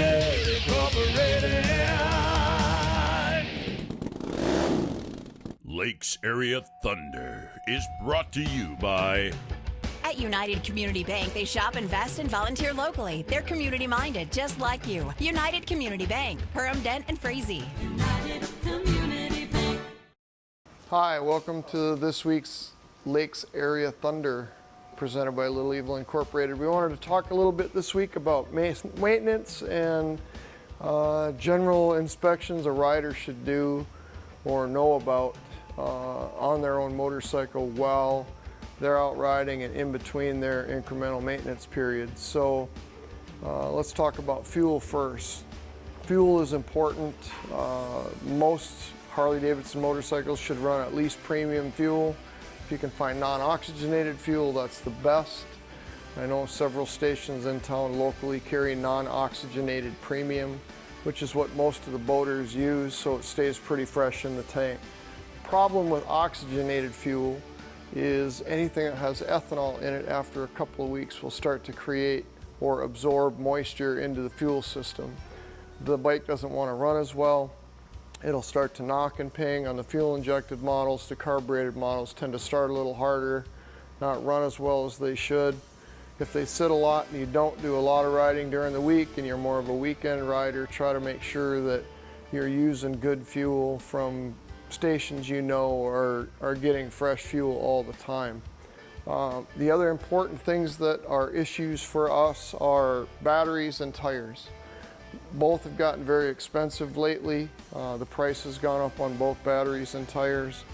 Incorporated. Lakes Area Thunder is brought to you by... At United Community Bank, they shop, invest, and volunteer locally. They're community-minded, just like you. United Community Bank, Perham, Dent, and Frazee. United Community Bank. Hi, welcome to this week's Lakes Area Thunder, presented by Little Evil Incorporated. We wanted to talk a little bit this week about maintenance and general inspections a rider should do or know about on their own motorcycle while they're out riding and in between their incremental maintenance periods. So let's talk about fuel first. Fuel is important. Most Harley-Davidson motorcycles should run at least premium fuel. If you can find non-oxygenated fuel, that's the best. I know several stations in town locally carry non-oxygenated premium, which is what most of the boaters use, so it stays pretty fresh in the tank. The problem with oxygenated fuel is anything that has ethanol in it after a couple of weeks will start to create or absorb moisture into the fuel system. The bike doesn't want to run as well. It'll start to knock and ping. On the fuel injected models, the carbureted models tend to start a little harder, not run as well as they should. If they sit a lot and you don't do a lot of riding during the week and you're more of a weekend rider, try to make sure that you're using good fuel from stations you know are getting fresh fuel all the time. The other important things that are issues for us are batteries and tires. Both have gotten very expensive lately. The price has gone up on both batteries and tires.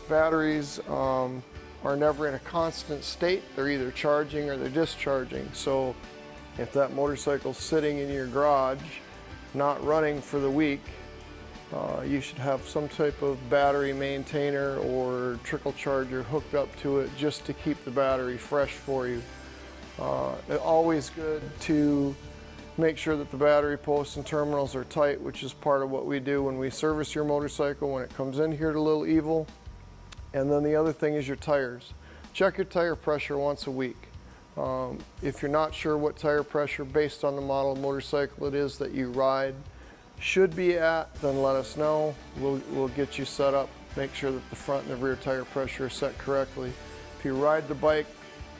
Batteries are never in a constant state. They're either charging or they're discharging. So if that motorcycle's sitting in your garage, not running for the week, you should have some type of battery maintainer or trickle charger hooked up to it just to keep the battery fresh for you. It's always good to make sure that the battery posts and terminals are tight, which is part of what we do when we service your motorcycle when it comes in here to Little Evil. And then the other thing is your tires. Check your tire pressure once a week. If you're not sure what tire pressure based on the model of motorcycle it is that you ride should be at, then let us know. We'll get you set up, make sure that the front and the rear tire pressure are set correctly. If you ride the bike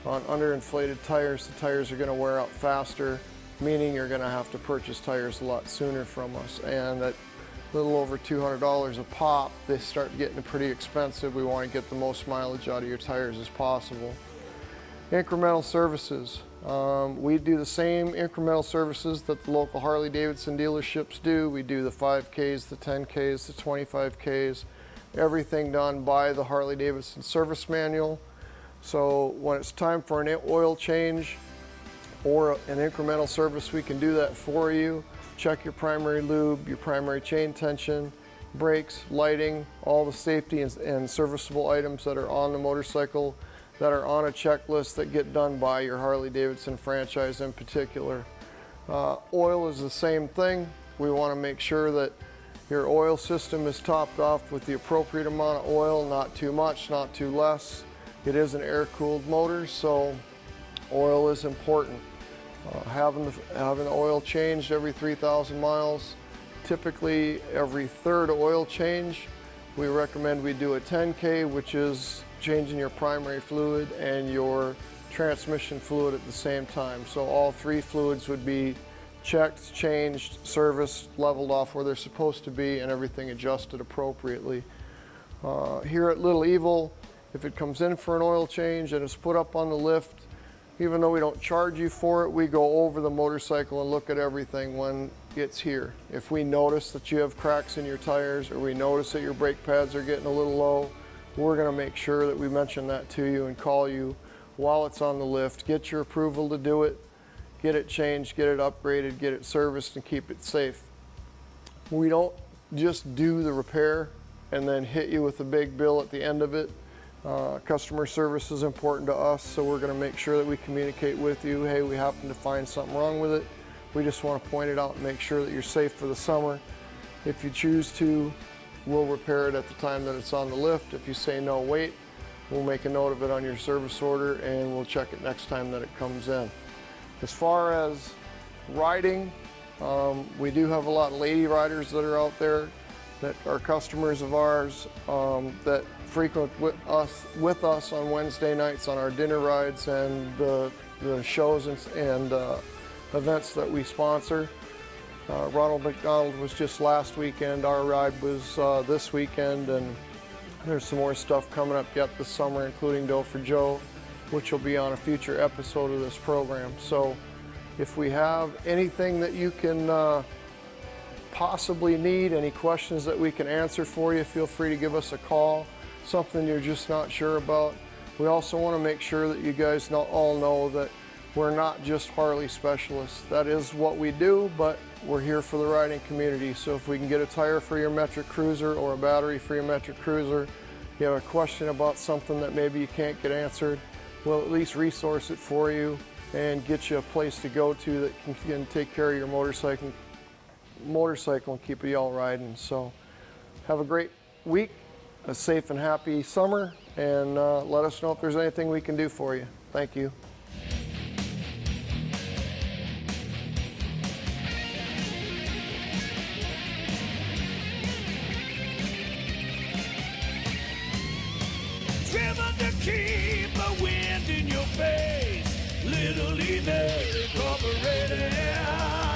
on underinflated tires, the tires are going to wear out faster, meaning you're going to have to purchase tires a lot sooner from us. And at a little over $200 a pop, they start getting pretty expensive. We want to get the most mileage out of your tires as possible. Incremental services. We do the same incremental services that the local Harley-Davidson dealerships do. We do the 5Ks, the 10Ks, the 25Ks, everything done by the Harley-Davidson service manual. So when it's time for an oil change or an incremental service, we can do that for you. Check your primary lube, your primary chain tension, brakes, lighting, all the safety and serviceable items that are on the motorcycle that are on a checklist that get done by your Harley-Davidson franchise in particular. Oil is the same thing. We want to make sure that your oil system is topped off with the appropriate amount of oil, not too much, not too less. It is an air-cooled motor, so oil is important. Having the oil changed every 3,000 miles, typically every third oil change. We recommend we do a 10K, which is changing your primary fluid and your transmission fluid at the same time. So all three fluids would be checked, changed, serviced, leveled off where they're supposed to be, and everything adjusted appropriately. Here at Little Evil, if it comes in for an oil change and it's put up on the lift, even though we don't charge you for it, we go over the motorcycle and look at everything when it's here. If we notice that you have cracks in your tires or we notice that your brake pads are getting a little low, we're going to make sure that we mention that to you and call you while it's on the lift, get your approval to do it, get it changed, get it upgraded, get it serviced, and keep it safe. We don't just do the repair and then hit you with a big bill at the end of it. Customer service is important to us, so we're going to make sure that we communicate with you. Hey, we happen to find something wrong with it. We just want to point it out and make sure that you're safe for the summer. If you choose to, we'll repair it at the time that it's on the lift. If you say no, wait, we'll make a note of it on your service order and we'll check it next time that it comes in. As far as riding, We do have a lot of lady riders that are out there that are customers of ours that frequent with us on Wednesday nights on our dinner rides and the shows and events that we sponsor. Ronald McDonald was just last weekend. Our ride was this weekend, and there's some more stuff coming up yet this summer, including Doe for Joe, which will be on a future episode of this program. So if we have anything that you can possibly need, any questions that we can answer for you, feel free to give us a call. Something you're just not sure about. We also want to make sure that you guys all know that we're not just Harley specialists. That is what we do, but we're here for the riding community. So if we can get a tire for your metric cruiser or a battery for your metric cruiser, you have a question about something that maybe you can't get answered, we'll at least resource it for you and get you a place to go to that can take care of your motorcycle and keep you all riding. So have a great week, a safe and happy summer, and let us know if there's anything we can do for you. Thank you. Driven to keep the wind in your face. Little Evil Incorporated.